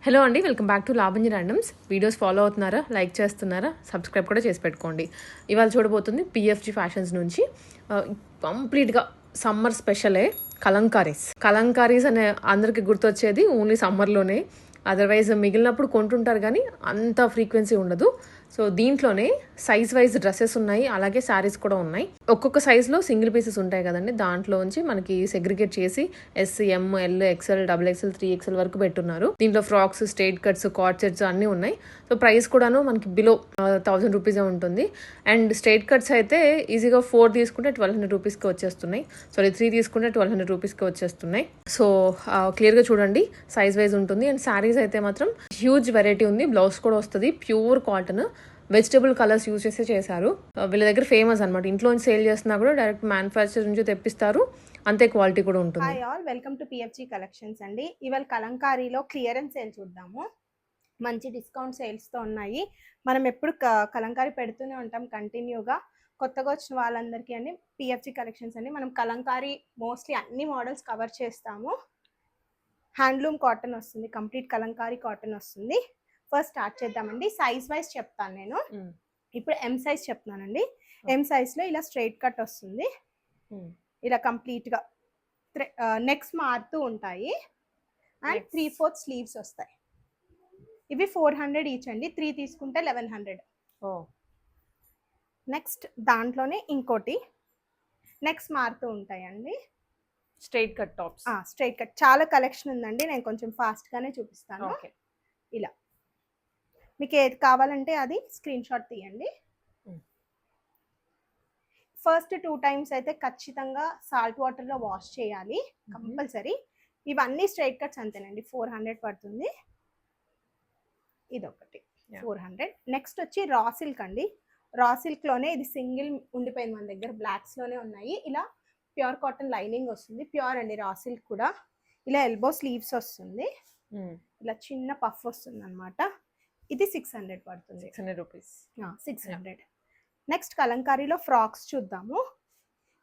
Hello అండి, welcome back to Lavanya randoms. Videos follow అవుతున్నారా, like చేస్తున్నారా, సబ్స్క్రైబ్ కూడా చేసి పెట్టుకోండి. ఇవాళ చూడబోతుంది పిఎఫ్జి ఫ్యాషన్స్ నుంచి కంప్లీట్గా సమ్మర్ స్పెషలే కలంకారీస్ అనే అందరికి గుర్తొచ్చేది ఓన్లీ సమ్మర్లోనే. అదర్వైజ్ మిగిలినప్పుడు కొంటుంటారు కానీ అంత ఫ్రీక్వెన్సీ ఉండదు. సో దీంట్లోనే సైజ్ వైజ్ డ్రెస్సెస్ ఉన్నాయి, అలాగే శారీస్ కూడా ఉన్నాయి. ఒక్కొక్క సైజ్లో సింగిల్ పీసెస్ ఉంటాయి కదండి, దాంట్లోంచి మనకి సెగ్రిగేట్ చేసి ఎస్, ఎం, ఎల్, ఎక్స్ఎల్, XXL, 3XL వరకు పెట్టున్నారు. దీంట్లో frocks, straight cuts, card sets అన్నీ ఉన్నాయి. సో ప్రైస్ కూడాను మనకి బిలో 1000 రూపీసే ఉంటుంది. అండ్ స్ట్రైట్ కట్స్ అయితే ఈజీగా 4 తీసుకుంటే 1200 రూపీస్కి వచ్చేస్తున్నాయి. సారీ, 3 తీసుకుంటే 1200 రూపీస్కి వచ్చేస్తున్నాయి. సో క్లియర్గా చూడండి, సైజ్ వైజ్ ఉంటుంది. అండ్ శారీస్ అయితే మాత్రం హ్యూజ్ వెరైటీ ఉంది. బ్లౌజ్ కూడా వస్తుంది, pure cotton, vegetable colours use చేసి చేశారు. వీళ్ళ దగ్గర ఫేమస్ అనమాట. ఇంట్లో సేల్ చేస్తున్నా కూడా డైరెక్ట్ మ్యానుఫ్యాక్చర్ నుంచి తెప్పిస్తారు, అంతే క్వాలిటీ కూడా ఉంటుంది. Hi all, welcome to PFG collections అండి. ఇవాళ కలంకారీలో క్లియరెన్స్ సేల్ చూద్దాము. మంచి డిస్కౌంట్ సేల్స్తో ఉన్నాయి. మనం ఎప్పుడు కలంకారీ పెడుతూనే ఉంటాం కంటిన్యూగా. కొత్తగా వచ్చిన వాళ్ళందరికీ అండి పిఎఫ్జి కలెక్షన్స్ అండి. మనం కలంకారీ మోస్ట్లీ అన్ని మోడల్స్ కవర్ చేస్తాము. హ్యాండ్లూమ్ కాటన్ వస్తుంది, కంప్లీట్ కలంకారీ కాటన్ వస్తుంది. ఫస్ట్ స్టార్ట్ చేద్దామండి. సైజ్ వైజ్ చెప్తాను నేను. ఇప్పుడు ఎం సైజ్ చెప్తున్నానండి. ఎం సైజ్లో ఇలా స్ట్రైట్ కట్ వస్తుంది, ఇలా కంప్లీట్గా నెక్స్ మారుతూ ఉంటాయి. అండ్ 3/4 స్లీవ్స్ వస్తాయి. ఇవి 400 ఈచ్ అండి. 3 తీసుకుంటే 1100. నెక్స్ట్ దాంట్లోనే ఇంకోటి నెక్స్ మారుతూ ఉంటాయండి, straight cut tops. Straight cut చాలా కలెక్షన్ ఉందండి, నేను కొంచెం ఫాస్ట్గానే చూపిస్తాను. ఇలా మీకు ఏది కావాలంటే అది స్క్రీన్ షాట్ తీయండి. ఫస్ట్ 2 టైమ్స్ అయితే ఖచ్చితంగా సాల్ట్ వాటర్లో వాష్ చేయాలి కంపల్సరీ. ఇవన్నీ స్ట్రైట్ కట్స్ అంతేనండి, 400 పడుతుంది. ఇదొకటి 400. నెక్స్ట్ వచ్చి రా సిల్క్ అండి. రా సిల్క్లోనే ఇది సింగిల్ ఉండిపోయింది మన దగ్గర, బ్లాక్స్లోనే ఉన్నాయి. ఇలా ప్యూర్ కాటన్ లైనింగ్ వస్తుంది, ప్యూర్ అండి రా సిల్క్ కూడా. ఇలా ఎల్బో స్లీవ్స్ వస్తుంది, ఇలా చిన్న పఫ్ వస్తుంది అనమాట. ఇది 600 పడుతుంది. 600 రూపీస్. 600. నెక్స్ట్ కలంకారీలో ఫ్రాక్స్ చూద్దాము.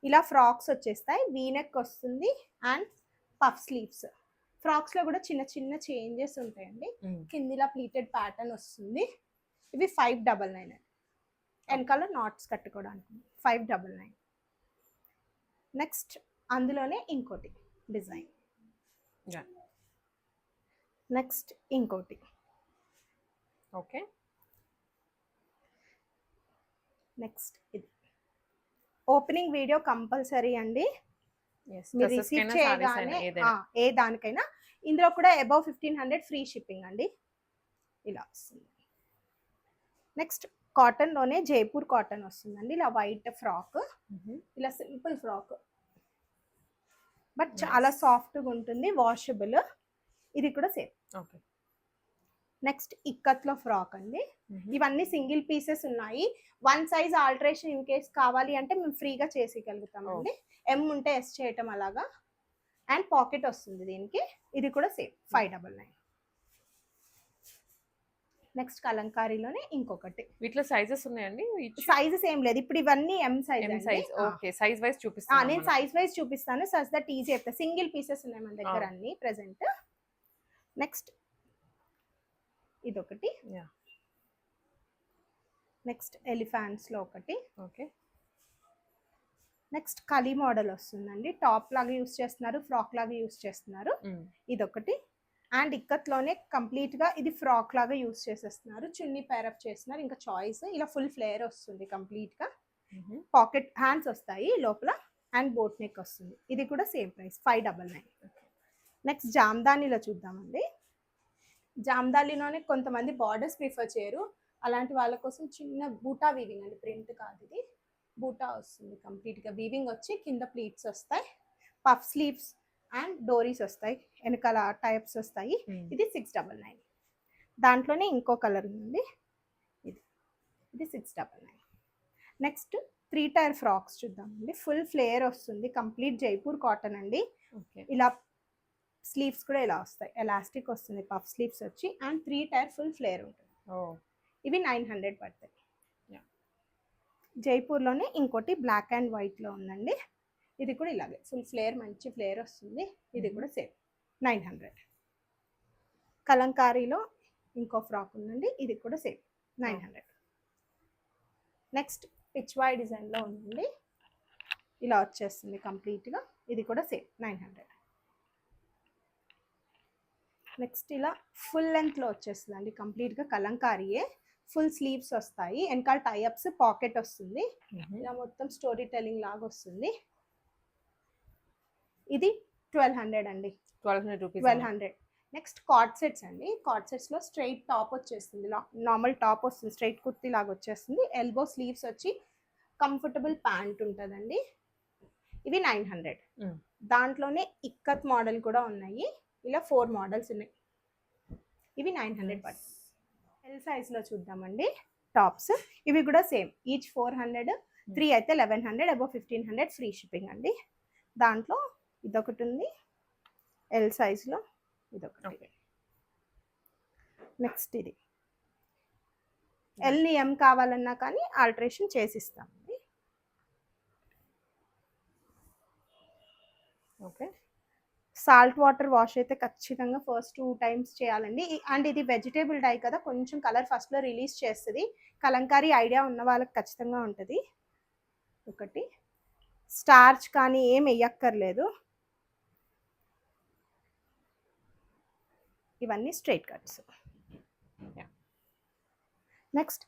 ఇలా ఫ్రాక్స్ వచ్చేస్తాయి, వీనెక్ వస్తుంది అండ్ పఫ్ స్లీవ్స్. ఫ్రాక్స్లో కూడా చిన్న చిన్న చేంజెస్ ఉంటాయండి. కిందిలా ప్లీటెడ్ ప్యాటర్న్ వస్తుంది. ఇవి 599. వెనకాల నాట్స్ కట్టుకోవడానికి 599. నెక్స్ట్ అందులోనే ఇంకోటి డిజైన్. నెక్స్ట్ ఇంకోటి. ఓకే, నెక్స్ట్ ఇది ఓపెనింగ్ వీడియో కంపల్సరీ అండి. మీరు రిసీవ్ చేయగానే ఏ దానికైనా. ఇందులో కూడా అబౌవ్ 1500 ఫ్రీ షిప్పింగ్ అండి. ఇలా వస్తుంది. నెక్స్ట్ కాటన్లోనే జైపూర్ కాటన్ వస్తుందండి. ఇలా వైట్ ఫ్రాక్, ఇలా సింపుల్ ఫ్రాక్, బట్ చాలా సాఫ్ట్గా ఉంటుంది, వాషబుల్. ఇది కూడా సేమ్. ఓకే. నెక్స్ట్ ఇక్కత్లో ఫ్రాక్ అండి. ఇవన్నీ సింగిల్ పీసెస్ ఉన్నాయి. 1 సైజ్ ఆల్టరేషన్ ఇన్ కేస్ కావాలి అంటే మేము ఫ్రీగా చేసేయగలుగుతామండి. ఎం ఉంటే ఎస్ చేయటం అలాగా. అండ్ పాకెట్ వస్తుంది దీనికి. ఇది కూడా సేమ్ 599. నెక్స్ట్ కలంకారీలోనే ఇంకొకటి. వీటిలో సైజెస్ ఉన్నాయండి? సైజెస్ ఏం లేదు, ఇప్పుడు ఇవన్నీ M size. Okay, size wise చూపిస్తాను. నేను సైజ్ వైజ్ చూపిస్తాను, సచ్ దట్ ఈజీ చెప్తా. సింగిల్ పీసెస్ ఉన్నాయి మన దగ్గర అన్ని ప్రెసెంట్. నెక్స్ట్ ఇదొకటి. నెక్స్ట్ ఎలిఫాంట్స్లో ఒకటి. ఓకే. నెక్స్ట్ కలీ మోడల్ వస్తుందండి. టాప్ లాగా యూస్ చేస్తున్నారు, ఫ్రాక్ లాగా యూస్ చేస్తున్నారు. ఇదొకటి. అండ్ ఇక్కత్లోనే కంప్లీట్గా ఇది ఫ్రాక్ లాగా యూస్ చేసేస్తున్నారు, చున్నీ పేరప్ చేస్తున్నారు. ఇంకా చాయిస్ ఇలా ఫుల్ ఫ్లేర్ వస్తుంది కంప్లీట్గా. పాకెట్ హ్యాండ్స్ వస్తాయి లోపల అండ్ బోట్ నెక్ వస్తుంది. ఇది కూడా సేమ్ ప్రైస్ 599. నెక్స్ట్ జామ్దానీలో చూద్దామండి. జామ్దానీలోనే కొంతమంది బార్డర్స్ ప్రిఫర్ చేయరు, అలాంటి వాళ్ళ కోసం చిన్న బూటా వీవింగ్ అండి, ప్రింట్ కాదు ఇది, బూటా వస్తుంది. కంప్లీట్గా వీవింగ్ వచ్చి కింద ప్లీట్స్ వస్తాయి, పఫ్ స్లీవ్స్ అండ్ డోరీస్ వస్తాయి, వెనకాల టైప్స్ వస్తాయి. ఇది 699. దాంట్లోనే ఇంకో కలర్ ఉంది, ఇది 699. నెక్స్ట్ 3 టైర్ ఫ్రాక్స్ చూద్దామండి. ఫుల్ ఫ్లేర్ వస్తుంది, కంప్లీట్ జైపూర్ కాటన్ అండి. ఇలా స్లీవ్స్ కూడా ఇలా వస్తాయి, ఎలాస్టిక్ వస్తుంది, పఫ్ స్లీవ్స్ వచ్చి అండ్ 3 టైర్ ఫుల్ ఫ్లేర్ ఉంటుంది. ఇవి 900 పడతాయి. జైపూర్లోనే ఇంకోటి బ్లాక్ అండ్ వైట్లో ఉందండి. ఇది కూడా ఇలాగే ఫుల్ ఫ్లేర్, మంచి ఫ్లేర్ వస్తుంది. ఇది కూడా సేమ్ 900. కలంకారీలో ఇంకో ఫ్రాక్ ఉందండి, ఇది కూడా సేమ్ 900. నెక్స్ట్ పిచ్వాయ్ డిజైన్లో ఉందండి, ఇలా వచ్చేస్తుంది కంప్లీట్గా, ఇది కూడా సేమ్ 900. నెక్స్ట్ ఇలా ఫుల్ లెంత్లో వచ్చేస్తుంది అండి, కంప్లీట్గా కలంకారీయే, ఫుల్ స్లీవ్స్ వస్తాయి, వెనకాల టైఅప్స్, పాకెట్ వస్తుంది, ఇలా మొత్తం స్టోరీ టెల్లింగ్ లాగా వస్తుంది. ఇది 1200 అండి, 1200 రూపీస్. 1200. నెక్స్ట్ కార్డ్ సెట్స్ అండి, కార్డ్ సెట్స్లో స్ట్రైట్ టాప్ వచ్చేస్తుంది, నార్మల్ టాప్ వస్తుంది, స్ట్రైట్ కుర్తీ లాగా వచ్చేస్తుంది, ఎల్బో స్లీవ్స్ వచ్చి కంఫర్టబుల్ ప్యాంట్ ఉంటుందండి. ఇవి 900. దాంట్లోనే ఇక్కత్ మోడల్ కూడా ఉన్నాయి, ఇలా 4 మోడల్స్ ఉన్నాయి, ఇవి 900 పడుతుంది. ఎల్ సైజ్లో చూద్దామండి టాప్స్, ఇవి కూడా సేమ్, ఈచ్ 400, 3 అయితే 1100, అబౌవ్ 1500 ఫ్రీ షిప్పింగ్ అండి. దాంట్లో ఇదొకటి ఉంది ఎల్ సైజ్లో, ఇదొకటి. నెక్స్ట్ ఇది ఎల్ని ఎం కావాలన్నా కానీ ఆల్టరేషన్ చేసిస్తామండి. ఓకే. సాల్ట్ వాటర్ వాష్ అయితే ఖచ్చితంగా ఫస్ట్ 2 times చేయాలండి. అండ్ ఇది వెజిటేబుల్ డై కదా, కొంచెం కలర్ ఫస్ట్లో రిలీజ్ చేస్తుంది, కలంకారీ ఐడియా ఉన్న వాళ్ళకి ఖచ్చితంగా ఉంటుంది. ఒకటి స్టార్చ్ కానీ ఏం వేయక్కర్లేదు, ఇవన్నీ స్ట్రైట్ కట్స్. నెక్స్ట్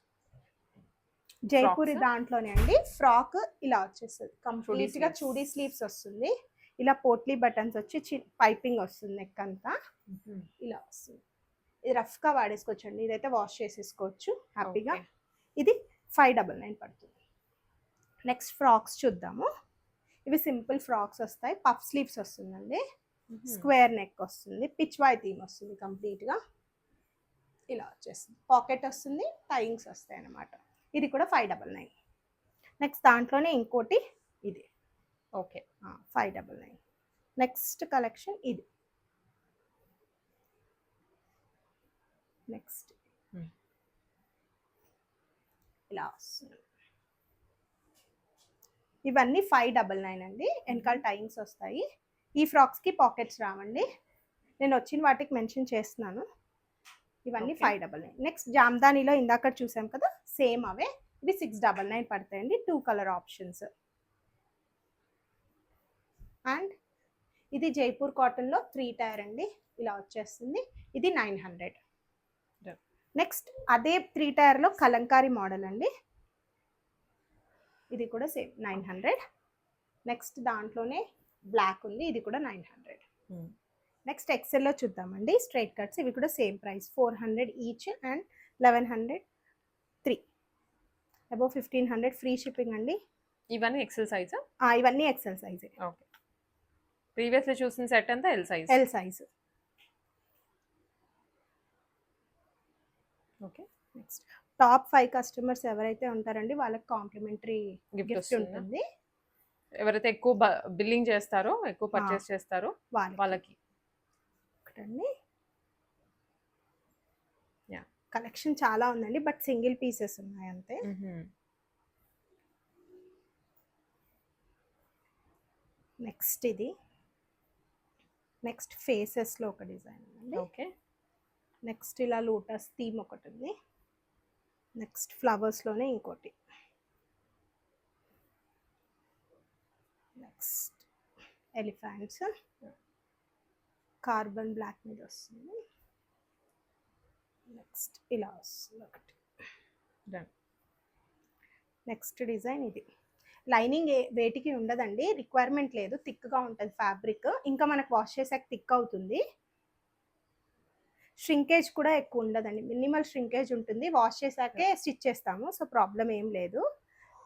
జైపూరి దాంట్లోనే అండి ఫ్రాక్ ఇలా వచ్చేస్తుంది, కంప్లీట్గా చూడీ స్లీవ్స్ వస్తుంది, ఇలా పోట్లీ బటన్స్ వచ్చి పైపింగ్ వస్తుంది, నెక్ అంతా ఇలా వస్తుంది. ఇది రఫ్గా వాడేసుకోవచ్చు అండి, ఇదైతే వాష్ చేసేసుకోవచ్చు హ్యాపీగా. ఇది 599 పడుతుంది. నెక్స్ట్ ఫ్రాక్స్ చూద్దాము, ఇవి సింపుల్ ఫ్రాక్స్ వస్తాయి, పఫ్ స్లీవ్స్ వస్తుందండి, స్క్వేర్ నెక్ వస్తుంది, పిచ్వాయ్ థీమ్ వస్తుంది కంప్లీట్గా, ఇలా వచ్చేస్తుంది, పాకెట్ వస్తుంది, టైయింగ్స్ వస్తాయి అన్నమాట. ఇది కూడా 599. నెక్స్ట్ దాంట్లోనే ఇంకోటి ఇది, ఓకే, 599. నెక్స్ట్ కలెక్షన్ ఇది, నెక్స్ట్ ఇలా వస్తుంది, ఇవన్నీ 599 అండి, వెనకాల టైయింగ్స్ వస్తాయి. ఈ ఫ్రాక్స్కి పాకెట్స్ రావండి, నేను వచ్చిన వాటికి మెన్షన్ చేస్తున్నాను. ఇవన్నీ 599. నెక్స్ట్ జామ్దానీలో ఇందాక చూసాం కదా, సేమ్ అవే, ఇవి 699 పడతాయండి, 2 కలర్ ఆప్షన్స్. అండ్ ఇది జైపూర్ కాటన్లో 3 టైర్ అండి, ఇలా వచ్చేస్తుంది, ఇది 900. నెక్స్ట్ అదే 3 టైర్లో కలంకారీ మోడల్ అండి, ఇది కూడా సేమ్ 900. నెక్స్ట్ దాంట్లోనే బ్లాక్ ఉంది, ఇది కూడా 900. నెక్స్ట్ ఎక్సెల్లో చూద్దామండి స్ట్రైట్ కట్స్, ఇవి కూడా same price, 400 each and 1100 3, above 1500 free shipping అండి. ఇవన్నీ ఎక్సెల్ సైజా? ఇవన్నీ ఎక్సెల్ సైజే. ఓకే. ప్రీవియస్లీ చూసిన సెట్ అంతా L size. L size. Okay. Next top 5 customers ఎవరైతే ఉంటారండి వాళ్ళకి కాంప్లిమెంటరీ గిఫ్ట్ ఉంటుంది. ఎవరైతే ఎక్కువ బిల్లింగ్ చేస్తారో, ఎక్కువ పర్చేస్ చేస్తారో వాళ్ళకి. కలెక్షన్ చాలా ఉందండి, బట్ సింగిల్ పీసెస్ ఉన్నాయి అంతే. నెక్స్ట్ ఇది, నెక్స్ట్ ఫేసెస్లో ఒక డిజైన్ ఉందండి. ఓకే. నెక్స్ట్ ఇలా లోటస్ థీమ్ ఒకటి ఉంది, నెక్స్ట్ ఫ్లవర్స్లోనే ఇంకోటి, నెక్స్ట్ ఎలిఫెంట్స్ కార్బన్ బ్లాక్ మీద వస్తుంది, నెక్స్ట్ ఇలా వస్తుంది ఒకటి. నెక్స్ట్ డిజైన్ ఇది, లైనింగ్ వేటికి ఉండదండి, రిక్వైర్మెంట్ లేదు, థిక్గా ఉంటుంది ఫ్యాబ్రిక్, ఇంకా మనకు వాష్ చేసాక థిక్ అవుతుంది, ష్రింకేజ్ కూడా ఎక్కువ ఉండదండి, మినిమల్ ష్రింకేజ్ ఉంటుంది, వాష్ చేసాకే స్టిచ్ చేస్తాము, సో ప్రాబ్లం ఏం లేదు.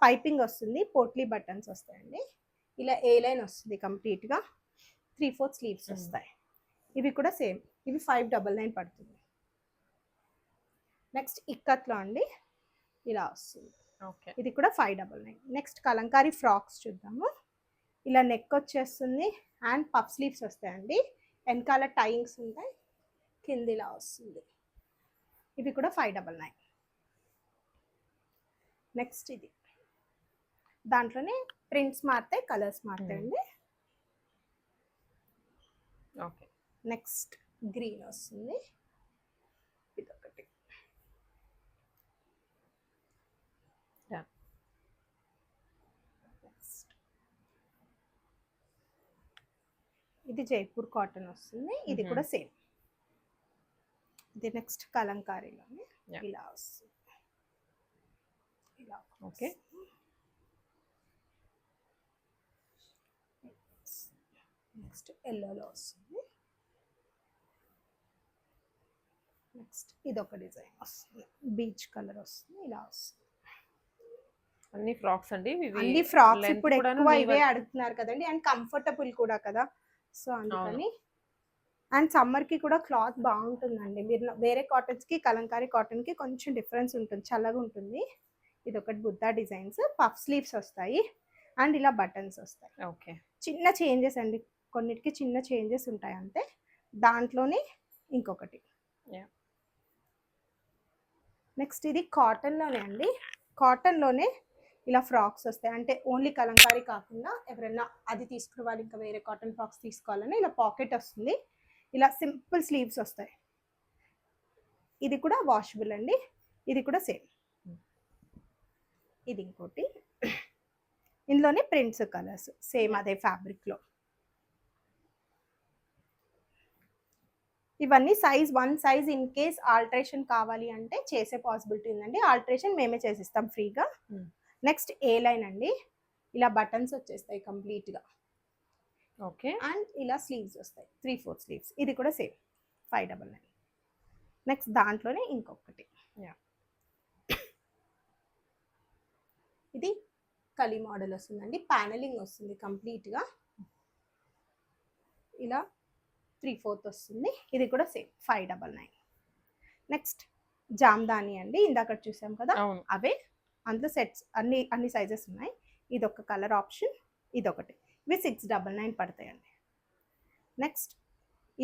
పైపింగ్ వస్తుంది, పోట్లీ బటన్స్ వస్తాయండి, ఇలా ఏ లైన్ వస్తుంది కంప్లీట్గా, 3/4 స్లీవ్స్ వస్తాయి, ఇవి కూడా సేమ్, ఇవి 599 పడుతుంది. నెక్స్ట్ ఇక్కత్లో అండి ఇలా వస్తుంది, ఓకే, ఇది కూడా 599. నెక్స్ట్ కలంకారీ ఫ్రాక్స్ చూద్దాము, ఇలా నెక్ వచ్చేస్తుంది అండ్ పఫ్ స్లీవ్స్ వస్తాయండి, వెనకాల టైయింగ్స్ ఉంటాయి, కింద ఇలా వస్తుంది, ఇవి కూడా 599. నెక్స్ట్ ఇది, దాంట్లోనే ప్రింట్స్ మారుతాయి, కలర్స్ మారుతాయండి. ఓకే. నెక్స్ట్ గ్రీన్ వస్తుంది, ఇది జైపూర్ కాటన్ వస్తుంది, ఇది కూడా సేమ్. ఇది నెక్స్ట్ కలంకారీలోనే Yeah. ఇలా వస్తుంది, ఇలా. ఓకే. నెక్స్ట్ ఎల్లోలో వస్తుంది. నెక్స్ట్ ఇది ఒక డిజైన్ వస్తుంది, బీచ్ కలర్ వస్తుంది, ఇలా వస్తుంది. అన్ని ఫ్రాక్స్ అండి ఇవి. అన్ని ఫ్రాక్స్ length ఇప్పుడు కూడాను ఎక్కువ weave ఇవే అడుగుతున్నారు కదండి, అండ్ కంఫర్టబుల్ కూడా కదా, సో అందుకని. అండ్ సమ్మర్ కి కూడా క్లాత్ బాగుంటుందండి. మీరు వేరే కాటన్స్ కి కలంకారీ కాటన్ కి కొంచెం డిఫరెన్స్ ఉంటుంది, చల్లగా ఉంటుంది. ఇది ఒకటి బుద్ధా డిజైన్స్, పఫ్ స్లీవ్స్ వస్తాయి అండ్ ఇలా బటన్స్ వస్తాయి. ఓకే. చిన్న చేంజెస్ అండి, కొన్నిటికి చిన్న చేంజెస్ ఉంటాయి అంతే. దాంట్లోనే ఇంకొకటి. నెక్స్ట్ ఇది కాటన్లోనే అండి, కాటన్లోనే ఇలా ఫ్రాక్స్ వస్తాయి. అంటే ఓన్లీ కలంకారీ కాకుండా ఎవరైనా అది తీసుకునే వాళ్ళు ఇంకా వేరే కాటన్ ఫ్రాక్స్ తీసుకోవాలని ఇలా పాకెట్ వస్తుంది, ఇలా సింపుల్ స్లీవ్స్ వస్తాయి. ఇది కూడా వాషబుల్ అండి, ఇది కూడా సేమ్. ఇది ఇంకోటి, ఇందులోనే ప్రింట్స్ కలర్స్ సేమ్ అదే ఫ్యాబ్రిక్లో. ఇవన్నీ size 1 size in case alteration కావాలి అంటే చేసే పాసిబిలిటీ ఉందండి, ఆల్టరేషన్ మేమే చేసిస్తాం ఫ్రీగా. నెక్స్ట్ ఏ లైన్ అండి, ఇలా బటన్స్ వచ్చేస్తాయి కంప్లీట్గా. ఓకే. అండ్ ఇలా స్లీవ్స్ వస్తాయి 3/4 స్లీవ్స్, ఇది కూడా సేమ్ 599. నెక్స్ట్ దాంట్లోనే ఇంకొకటి, ఇది కలీ మోడల్ వస్తుందండి, ప్యానలింగ్ వస్తుంది కంప్లీట్గా, ఇలా 3/4 వస్తుంది, ఇది కూడా సేమ్ 599. నెక్స్ట్ జామ్దాని అండి, ఇందాక చూసాం కదా అవే, అందులో సెట్స్ అన్ని సైజెస్ ఉన్నాయి. ఇది ఒక కలర్ ఆప్షన్, ఇదొకటి, ఇవి 699 పడతాయండి. నెక్స్ట్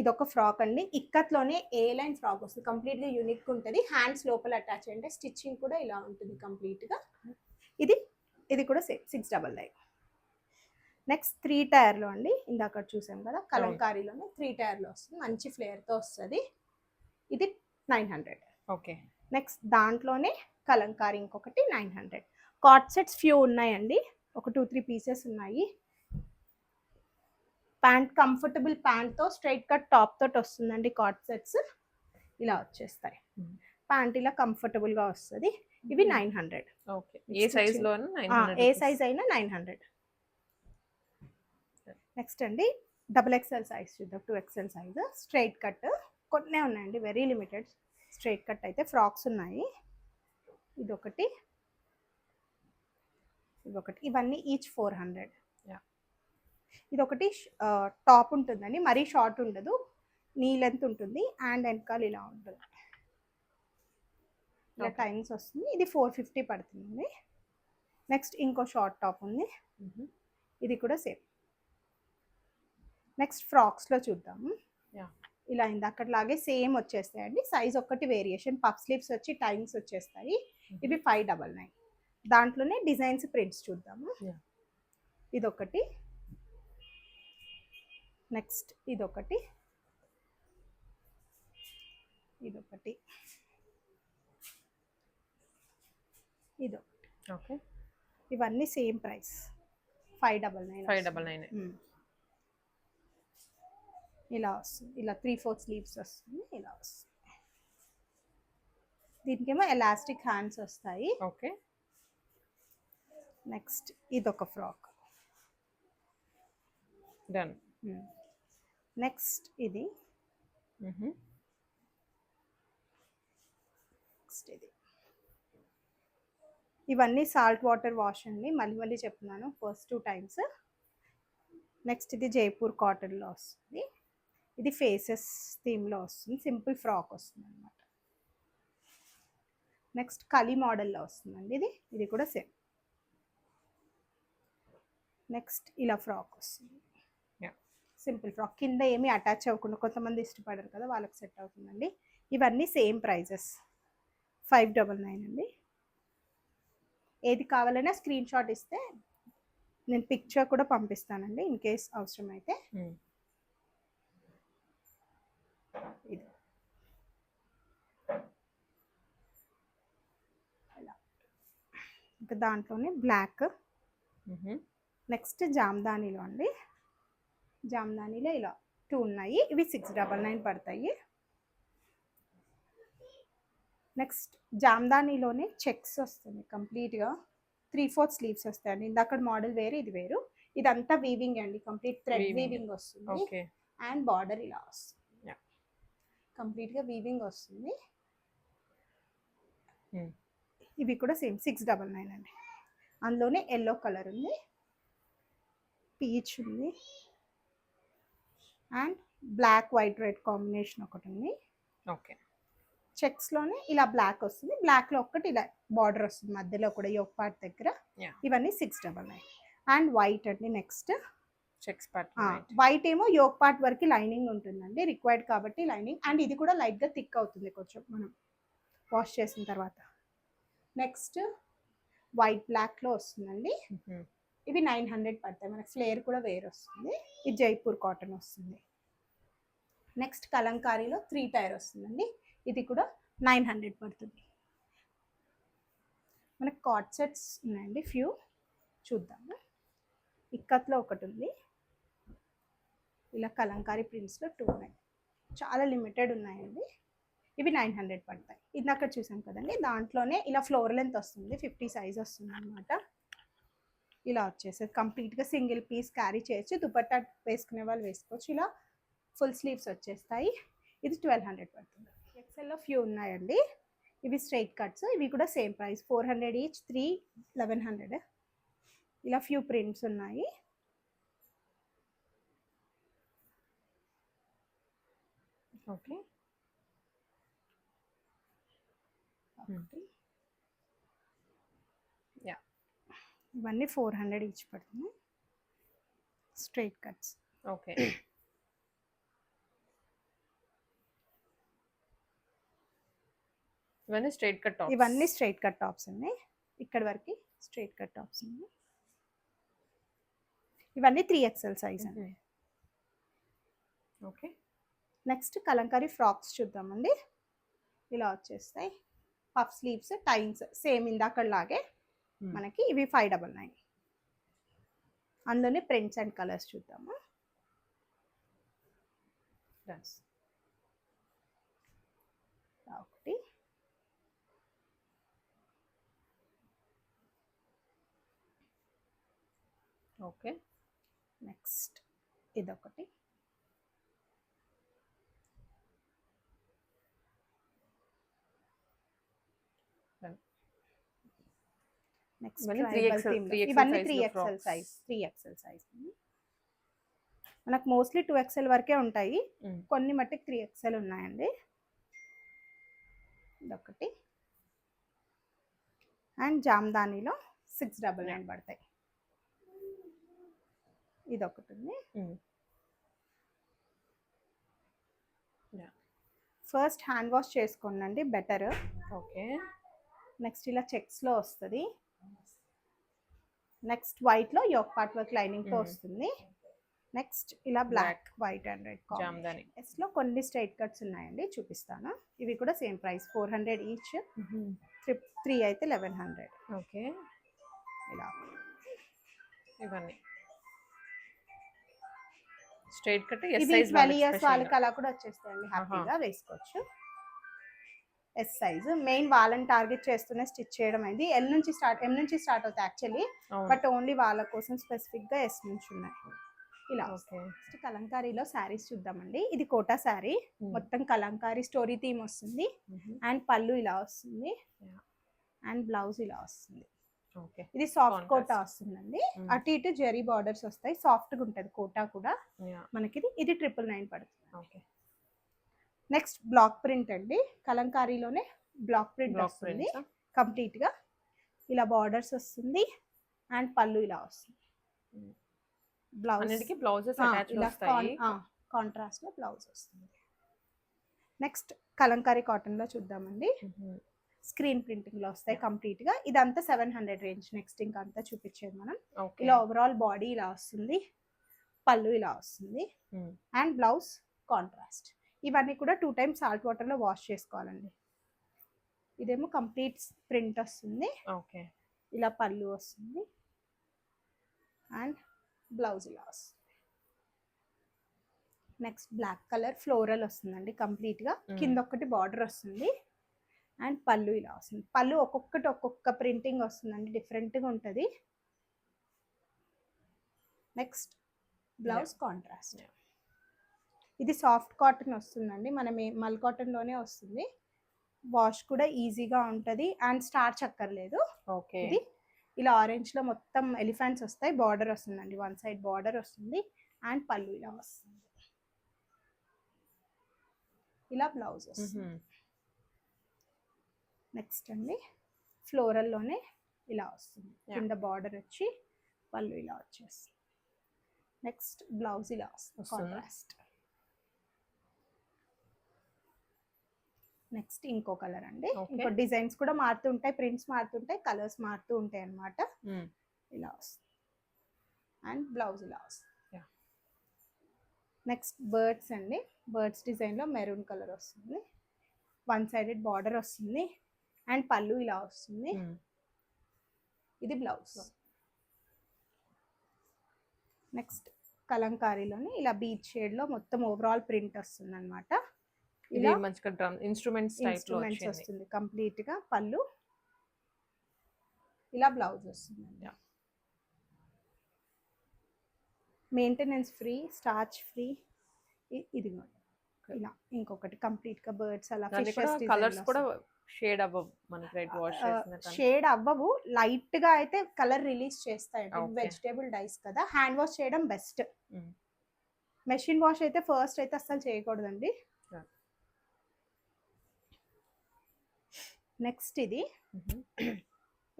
ఇది ఒక ఫ్రాక్ అండి, ఇక్కత్లోనే ఏ లైన్ ఫ్రాక్ వస్తుంది, కంప్లీట్గా యూనిక్ ఉంటుంది. హ్యాండ్స్ లోపల అటాచ్ అంటే స్టిచ్చింగ్ కూడా ఇలా ఉంటుంది కంప్లీట్గా. ఇది కూడా సేమ్ 699. నెక్స్ట్ 3 టైర్లో అండి, ఇందాక చూసాం కదా కలంకారీలోనే 3 టైర్లో వస్తుంది, మంచి ఫ్లేర్తో వస్తుంది, ఇది 900. ఓకే. నెక్స్ట్ దాంట్లోనే కలంకారీ ఇంకొకటి 900. కాట్ సెట్స్ ఫ్యూ ఉన్నాయండి, ఒక 2-3 పీసెస్ ఉన్నాయి. ప్యాంట్ కంఫర్టబుల్ ప్యాంట్తో స్ట్రైట్ కట్ టాప్ తోటి వస్తుందండి కాట్ సెట్స్, ఇలా వచ్చేస్తాయి. ప్యాంట్ ఇలా కంఫర్టబుల్గా వస్తుంది, ఇవి 900. ఓకే. ఏ సైజ్లో ఏ సైజ్ అయినా 900. నెక్స్ట్ అండి XXL సైజ్ చూద్దాం, 2XL సైజ్ స్ట్రైట్ కట్ కొన్నే ఉన్నాయండి, వెరీ లిమిటెడ్. స్ట్రైట్ కట్ అయితే ఫ్రాక్స్ ఉన్నాయి, ఇదొకటి, ఇవన్నీ ఈచ్ 400. ఇదొకటి టాప్ ఉంటుందండి, మరీ షార్ట్ ఉండదు, నీ లెంత్ ఉంటుంది, అండ్ వెనకాల ఇలా ఉంటుంది, ఇలా టైమ్స్ వస్తుంది, ఇది 450 పడుతుంది. నెక్స్ట్ ఇంకో షార్ట్ టాప్ ఉంది, ఇది కూడా సేమ్. నెక్స్ట్ ఫ్రాక్స్లో చూద్దాము, ఇలా ఇందాకట్లాగే సేమ్ వచ్చేస్తాయండి, సైజ్ ఒక్కటి వేరియేషన్, పఫ్ స్లీవ్స్ వచ్చి టైమ్స్ వచ్చేస్తాయి, ఇవి 599. దాంట్లోనే డిజైన్స్ ప్రింట్స్ చూద్దాము, ఇదొకటి, నెక్స్ట్ ఇదొకటి, ఇదొకటి, ఇదొకటి. ఓకే. ఇవన్నీ సేమ్ ప్రైస్ 599. ఇలా వస్తుంది, ఇలా 3/4 స్లీవ్స్ వస్తుంది, ఇలా వస్తుంది. దీనికేమో ఎలాస్టిక్ హ్యాండ్స్ వస్తాయి. ఓకే. నెక్స్ట్ ఇదొక ఫ్రాక్, డన్. నెక్స్ట్ ఇది, నెక్స్ట్ ఇది. ఇవన్నీ సాల్ట్ వాటర్ వాష్ అండి, మళ్ళీ చెప్తున్నాను ఫస్ట్ 2 టైమ్స్. నెక్స్ట్ ఇది జైపూర్ కాటన్లో వస్తుంది, ఇది ఫేసెస్ థీమ్లో వస్తుంది, సింపుల్ ఫ్రాక్ వస్తుంది అనమాట. నెక్స్ట్ కలీ మోడల్లో వస్తుందండి, ఇది కూడా సేమ్. నెక్స్ట్ ఇలా ఫ్రాక్ వస్తుంది, సింపుల్ ఫ్రాక్, కింద ఏమీ అటాచ్ అవ్వకుండా, కొంతమంది ఇష్టపడరు కదా వాళ్ళకి సెట్ అవుతుందండి. ఇవన్నీ సేమ్ ప్రైజెస్ 599 అండి. ఏది కావాలన్నా స్క్రీన్ షాట్ ఇస్తే నేను పిక్చర్ కూడా పంపిస్తానండి ఇన్ కేస్ అవసరం అయితే. ఇది ఇంకా దాంట్లోనే బ్లాక్. నెక్స్ట్ జామ్దానీలో అండి, జామ్దానీలో ఇలా 2 ఉన్నాయి. ఇవి 699 పడతాయి. నెక్స్ట్ జామ్దానీలోనే చెక్స్ వస్తుంది కంప్లీట్గా 3/4 స్లీవ్స్ వస్తాయండి. ఇందాక మోడల్ వేరు, ఇది వేరు. ఇదంతా వీవింగ్ అండి, కంప్లీట్ థ్రెడ్ వీవింగ్ వస్తుంది. ఓకే. అండ్ బార్డర్ ఇలా వస్తుంది, కంప్లీట్గా వీవింగ్ వస్తుంది. ఇవి కూడా సేమ్ 699 అండి. అందులోనే ఎల్లో కలర్ ఉంది, పీచ్ ఉంది, and black white red combination ఒకటి ఉంది. ఓకే. చెక్స్లోనే ఇలా బ్లాక్ వస్తుంది, బ్లాక్లో ఒకటి ఇలా బార్డర్ వస్తుంది మధ్యలో కూడా యోక్ పార్ట్ దగ్గర. ఇవన్నీ 699. అండ్ వైట్ అండి నెక్స్ట్ చెక్స్ పార్ట్. వైట్ ఏమో యోక్ పార్ట్ వరకు లైనింగ్ ఉంటుందండి, రిక్వైర్డ్ కాబట్టి లైనింగ్. అండ్ ఇది కూడా లైట్గా థిక్ అవుతుంది కొంచెం మనం వాష్ చేసిన తర్వాత. నెక్స్ట్ వైట్ బ్లాక్లో వస్తుందండి. ఇవి 900 పడతాయి. మనకి ఫ్లేర్ కూడా వేరు వస్తుంది. ఇది జైపూర్ కాటన్ వస్తుంది. నెక్స్ట్ కలంకారీలో 3 టైర్ వస్తుందండి. ఇది కూడా 900 పడుతుంది. మనకి కార్డ్ సెట్స్ ఉన్నాయండి, ఫ్యూ చూద్దాము. ఇక్కత్లో ఒకటి ఉంది, ఇలా కలంకారీ ప్రింట్స్లో 2 ఉన్నాయి. చాలా లిమిటెడ్ ఉన్నాయండి. ఇవి 900 పడతాయి. ఇందాక చూసాం కదండి, దాంట్లోనే ఇలా ఫ్లోర్ లెంత్ వస్తుంది, 50 సైజ్ వస్తుంది అనమాట. ఇలా వచ్చేసి కంప్లీట్గా సింగిల్ పీస్ క్యారీ చేయొచ్చు, దుపట్టా వేసుకునే వాళ్ళు వేసుకోవచ్చు. ఇలా ఫుల్ స్లీవ్స్ వచ్చేస్తాయి. ఇది 1200 పడుతుంది. ఎక్సెల్లో ఫ్యూ ఉన్నాయండి, ఇవి స్ట్రైట్ కట్స్. ఇవి కూడా సేమ్ ప్రైస్ 400 ఈచ్, 3 1100. ఇలా ఫ్యూ ప్రింట్స్ ఉన్నాయి. ఓకే. ఇవన్నీ 400 ఈచ్ పడుతుంది, స్ట్రైట్ కట్స్. ఓకే. ఇవన్నీ స్ట్రైట్ కట్ టాప్స్. ఇవన్నీ స్ట్రైట్ కట్ టాప్స్ ఉన్నాయి. ఇక్కడ వరకు స్ట్రైట్ కట్ టాప్స్ ఉన్నాయి. ఇవన్నీ 3XL సైజ్ అండి. ఓకే. నెక్స్ట్ కలంకారీ ఫ్రాక్స్ చూద్దామండి. ఇలా వచ్చేస్తాయి, పఫ్ స్లీవ్స్, టైన్స్ సేమ్ ఇందాకలాగే మనకి. ఇవి 599. అందులోనే ప్రింట్స్ అండ్ కలర్స్ చూద్దాము. ఒకటి, ఓకే. నెక్స్ట్ ఇదొకటి, నెక్స్ట్ ఇవన్నీ 3XL సైజ్. 3XL సైజ్ మనకు మోస్ట్లీ 2XL వరకే ఉంటాయి, కొన్ని మట్టుకు 3XL ఉన్నాయండి. ఇదొకటి. అండ్ జామ్దానీలో 699 పడతాయి. ఇదొకటి ఉంది. ఫస్ట్ హ్యాండ్ వాష్ చేసుకోండి, బెటర్. ఓకే. నెక్స్ట్ ఇలా చెక్స్లో వస్తుంది. నెక్స్ట్ వైట్లో యోక్ పార్ట్ వర్క్ లైనింగ్తో వస్తుంది. నెక్స్ట్ ఇలా black white and red jamdani. ఎస్లో కొన్ని స్ట్రైట్ కట్స్ ఉన్నాయండి, చూపిస్తాను. ఇవి కూడా సేమ్ ప్రైస్ 400 ఈచ్, 3 అయితే 1100. ఓకే. ఇలా ఇవన్నీ స్ట్రైట్ కట్. ఇది 12 ఇయర్స్ వాళ్ళకి అలా కూడా వచ్చేస్తాయండి, హ్యాపీగా వేసుకోవచ్చు. ఎస్ సైజ్ మెయిన్ వాళ్ళని టార్గెట్ చేస్తూనే స్టిచ్ చేయడం అయింది. ఎం నుంచి స్టార్ట్ అవుతాయి యాక్చువల్లీ, బట్ ఓన్లీ వాళ్ళ కోసం స్పెసిఫిక్ గా ఎస్ నుంచి ఉన్నాయి. ఇలా నెక్స్ట్ కలంకారీలో శారీస్ చూద్దామండి. ఇది కోటా శారీ, మొత్తం కలంకారీ స్టోరీ థీమ్ వస్తుంది. అండ్ పళ్ళు ఇలా వస్తుంది, అండ్ బ్లౌజ్ ఇలా వస్తుంది. ఇది సాఫ్ట్ కోటా వస్తుందండి, అటు ఇటు జెరీ బార్డర్స్ వస్తాయి, సాఫ్ట్ గా ఉంటది కోటా కూడా మనకి. ఇది 999 పడుతుంది. నెక్స్ట్ బ్లాక్ ప్రింట్ అండి, కలంకారీలోనే బ్లాక్ ప్రింట్ వస్తుంది కంప్లీట్ గా. ఇలా బార్డర్స్ వస్తుంది, అండ్ పళ్ళు ఇలా వస్తుంది. బ్లౌజెస్ కాంట్రాస్ట్ లో బ్లౌజ్ వస్తుంది. నెక్స్ట్ కలంకారీ కాటన్ లో చూద్దామండి. స్క్రీన్ ప్రింటింగ్ లో వస్తాయి కంప్లీట్ గా. ఇదంతా 700 రేంజ్. నెక్స్ట్ ఇంకా అంతా చూపించేది మనం. ఇలా ఓవరాల్ బాడీ ఇలా వస్తుంది, పళ్ళు ఇలా వస్తుంది, అండ్ బ్లౌజ్ కాంట్రాస్ట్. ఇవన్నీ కూడా 2 times సాల్ట్ వాటర్ లో వాష్ చేసుకోవాలండి. ఇదేమో కంప్లీట్ ప్రింట్ వస్తుంది. ఓకే. ఇలా పళ్ళు వస్తుంది, అండ్ బ్లౌజ్ ఇలా వస్తుంది. నెక్స్ట్ బ్లాక్ కలర్ ఫ్లోరల్ వస్తుందండి కంప్లీట్గా. Mm. కింద ఒకటి బార్డర్ వస్తుంది అండ్ పళ్ళు ఇలా వస్తుంది. పళ్ళు ఒక్కొక్కటి ఒక్కొక్క ప్రింటింగ్ వస్తుందండి, డిఫరెంట్గా ఉంటుంది. Next blouse contrast. ఇది సాఫ్ట్ కాటన్ వస్తుందండి, మనం మల్ కాటన్లోనే వస్తుంది. వాష్ కూడా ఈజీగా ఉంటుంది అండ్ స్టార్చ్ అక్కర్లేదు. ఓకే. ఇది ఇలా ఆరెంజ్లో మొత్తం ఎలిఫెంట్స్ వస్తాయి, బార్డర్ వస్తుందండి, వన్ సైడ్ బార్డర్ వస్తుంది అండ్ పళ్ళు ఇలా వస్తుంది. ఇలా బ్లౌజ్ వస్తుంది. నెక్స్ట్ అండి ఫ్లోరల్లోనే ఇలా వస్తుంది, కింద బార్డర్ వచ్చి పళ్ళు ఇలా వచ్చేస్తుంది. నెక్స్ట్ బ్లౌజ్ ఇలా వస్తుంది కాంట్రాస్ట్. నెక్స్ట్ ఇంకో కలర్ అండి. ఇంకో డిజైన్స్ కూడా మారుతుంటాయి, ప్రింట్స్ మారుతుంటాయి, కలర్స్ మారుతూ ఉంటాయి అన్నమాట. ఇలా వస్తుంది అండ్ బ్లౌజ్ ఇలా వస్తుంది. నెక్స్ట్ బర్డ్స్ అండి. బర్డ్స్ డిజైన్లో మెరూన్ కలర్ వస్తుంది, వన్ సైడెడ్ బార్డర్ వస్తుంది అండ్ పళ్ళు ఇలా వస్తుంది. ఇది బ్లౌజ్. నెక్స్ట్ కలంకారీలోని ఇలా బీచ్ షేడ్లో మొత్తం ఓవరాల్ ప్రింట్ వస్తుంది అనమాట. ఇలా మంచిగా డ్రమ్ ఇన్స్ట్రుమెంట్స్ వస్తుంది కంప్లీట్గా. పళ్ళు ఇలా బ్లౌజ్ వస్తుంది. Maintenance free, starch free. ఇది ఇలా ఇంకొకటి కంప్లీట్గా బర్డ్స్ అలా కలర్స్ కూడా షేడ్ అవ్వవు, మనకి రైట్ వాష్ చేసిన షేడ్ అవ్వవు, లైట్ గా అయితే కలర్ రిలీజ్ చేస్తాయి. వెజిటేబుల్ డైస్ కదా, హ్యాండ్ వాష్ చేయడం బెస్ట్. మెషిన్ వాష్ అయితే ఫస్ట్ అయితే అస్సలు చేయకూడదండి. నెక్స్ట్ ఇది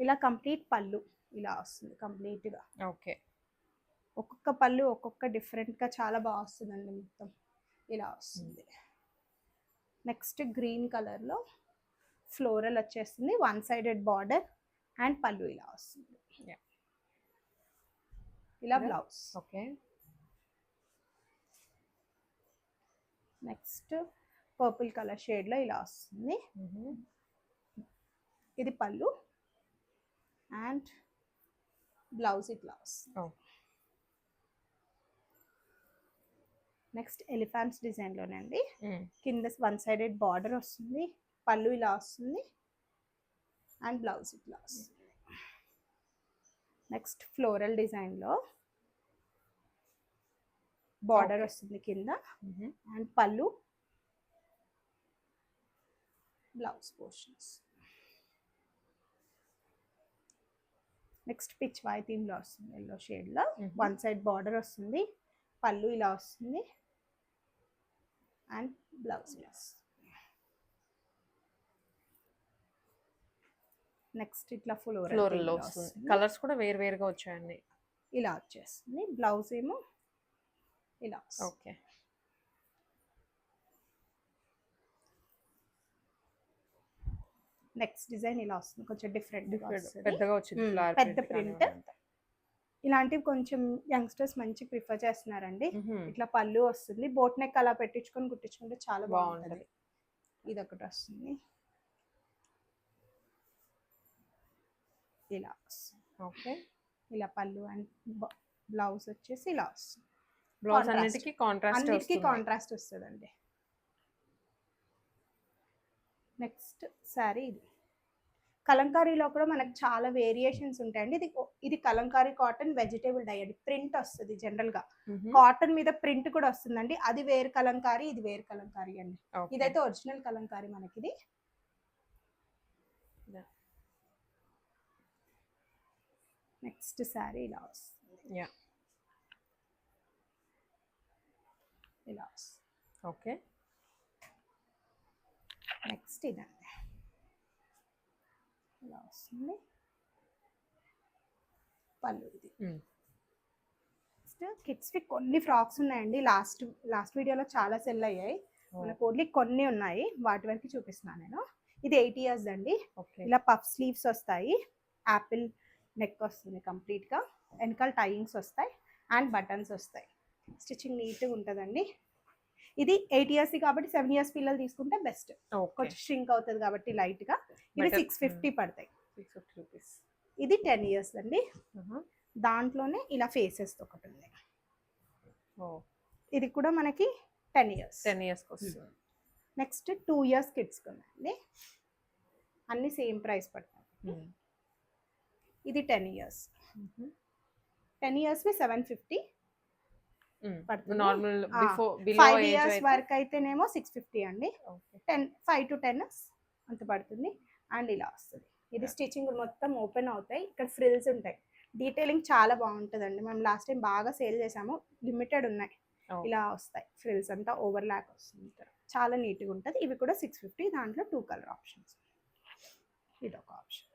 ఇలా కంప్లీట్ పళ్ళు ఇలా వస్తుంది కంప్లీట్ గా. ఓకే. ఒక్కొక్క పళ్ళు ఒక్కొక్క డిఫరెంట్ గా చాలా బాగా వస్తుందండి, మొత్తం ఇలా వస్తుంది. నెక్స్ట్ గ్రీన్ కలర్ లో ఫ్లోరల్ వచ్చేస్తుంది, వన్ సైడెడ్ బార్డర్ అండ్ పళ్ళు ఇలా వస్తుంది. ఇలా blouse. Okay. Next purple colour shade లో ఇలా వస్తుంది. ఇది పళ్ళు అండ్ బ్లౌజ్ ఇట్లా వస్తుంది. నెక్స్ట్ ఎలిఫెంట్స్ డిజైన్ లోనే అండి, కింద వన్ సైడెడ్ బార్డర్ వస్తుంది, పళ్ళు ఇలా వస్తుంది అండ్ బ్లౌజ్ ఇట్లా వస్తుంది. నెక్స్ట్ ఫ్లోరల్ డిజైన్ లో బార్డర్ వస్తుంది కింద అండ్ పళ్ళు, blouse portions. Next Pichwai theme లో వస్తుంది, ఎల్లో షేడ్ లో వన్ సైడ్ బార్డర్ వస్తుంది, పళ్ళు ఇలా వస్తుంది అండ్ బ్లౌజ్ ఇలా వస్తుంది. నెక్స్ట్ ఇట్లా ఫ్లోరల్ లో వస్తుంది, కలర్స్ కూడా వేరు వేరుగా వచ్చాయండి. ఇలా వచ్చేస్తుంది. బ్లౌజ్ ఏమో ఇలా. ఓకే. నెక్స్ట్ డిజైన్ ఇలా వస్తుంది, కొంచెం డిఫరెంట్ పెద్దగా వచ్చింది, పెద్ద ప్రింట్. ఇలాంటివి కొంచెం యంగ్స్టర్స్ మంచి ప్రిఫర్ చేస్తున్నారండి. ఇట్లా పళ్ళు వస్తుంది, బోట్ నెక్ అలా పెట్టించుకొని కుట్టించుకుంటే చాలా బాగుంటుంది. ఇది ఒకటి వస్తుంది ఇలా వస్తుంది. ఓకే. ఇలా పళ్ళు అండ్ బ్లౌజ్ వచ్చేసి ఇలా వస్తుంది. బ్లౌజ్ అన్నిటికీ కాంట్రాస్ట్ వస్తుందండి. నెక్స్ట్ శారీ ఇది. కలంకారీలో కూడా మనకు చాలా వేరియేషన్స్ ఉంటాయండి. ఇది కలంకారీ కాటన్ వెజిటేబుల్ డై అండి, ప్రింట్ వస్తుంది జనరల్ గా. కాటన్ మీద ప్రింట్ కూడా వస్తుందండి, అది వేరు కలంకారీ, ఇది వేరు కలంకారీ అండి. ఇదైతే ఒరిజినల్ కలంకారీ మనకి. నెక్స్ట్ శారీ ఇలా వస్తుంది. ఇలా వస్తుంది. ఓకే. నెక్స్ట్ ఇదండి ఇలా వస్తుంది, పళ్ళు ఇది. నెక్స్ట్ కిడ్స్ వి కొన్ని ఫ్రాక్స్ ఉన్నాయండి, లాస్ట్ వీడియోలో చాలా సెల్ అయ్యాయి. మనకు ఓన్లీ కొన్ని ఉన్నాయి, వాటి వరకు చూపిస్తున్నాను నేను. ఇది 8 years అండి. ఇలా పఫ్ స్లీవ్స్ వస్తాయి, యాపిల్ నెక్ వస్తుంది కంప్లీట్ గా, వెనకాల టైయింగ్స్ వస్తాయి అండ్ బటన్స్ వస్తాయి. స్టిచ్చింగ్ నీట్గా ఉంటుందండి. ఇది 8 years కాబట్టి 7 years పిల్లలు తీసుకుంటే బెస్ట్, కొంచెం స్ట్రింక్ అవుతుంది కాబట్టి లైట్ గా. ఇవి 650 పడతాయి. 650 రూపీస్. ఇది 10 years అండి. దాంట్లోనే ఇలా ఫేసెస్ ఒకటి ఉంది. ఇది కూడా మనకి 10 ఇయర్స్. 10 ఇయర్స్కి వస్తుంది. నెక్స్ట్ 2 ఇయర్స్ కిడ్స్కి ఉందండి. అన్ని సేమ్ ప్రైస్ పడతాయి. ఇది 10 ఇయర్స్. 10 ఇయర్స్వి 750 పడుతుంది. నార్మల్ బిఫోర్ 5 ఇయర్స్ వరకు అయితేనేమో 650 అండి. 5 to 10 అంత పడుతుంది. అండ్ ఇలా వస్తుంది. ఇది స్టిచ్చింగ్ మొత్తం ఓపెన్ అవుతాయి. ఇక్కడ ఫ్రిల్స్ ఉంటాయి. డీటెయిలింగ్ చాలా బాగుంటుందండి. మేము లాస్ట్ టైం బాగా సేల్ చేసాము. లిమిటెడ్ ఉన్నాయి. ఇలా వస్తాయి ఫ్రిల్స్ అంతా ఓవర్ ల్యాక్ వస్తుంది. చాలా నీట్గా ఉంటుంది. ఇవి కూడా 650. దాంట్లో 2 కలర్ ఆప్షన్స్. ఇది ఒక ఆప్షన్.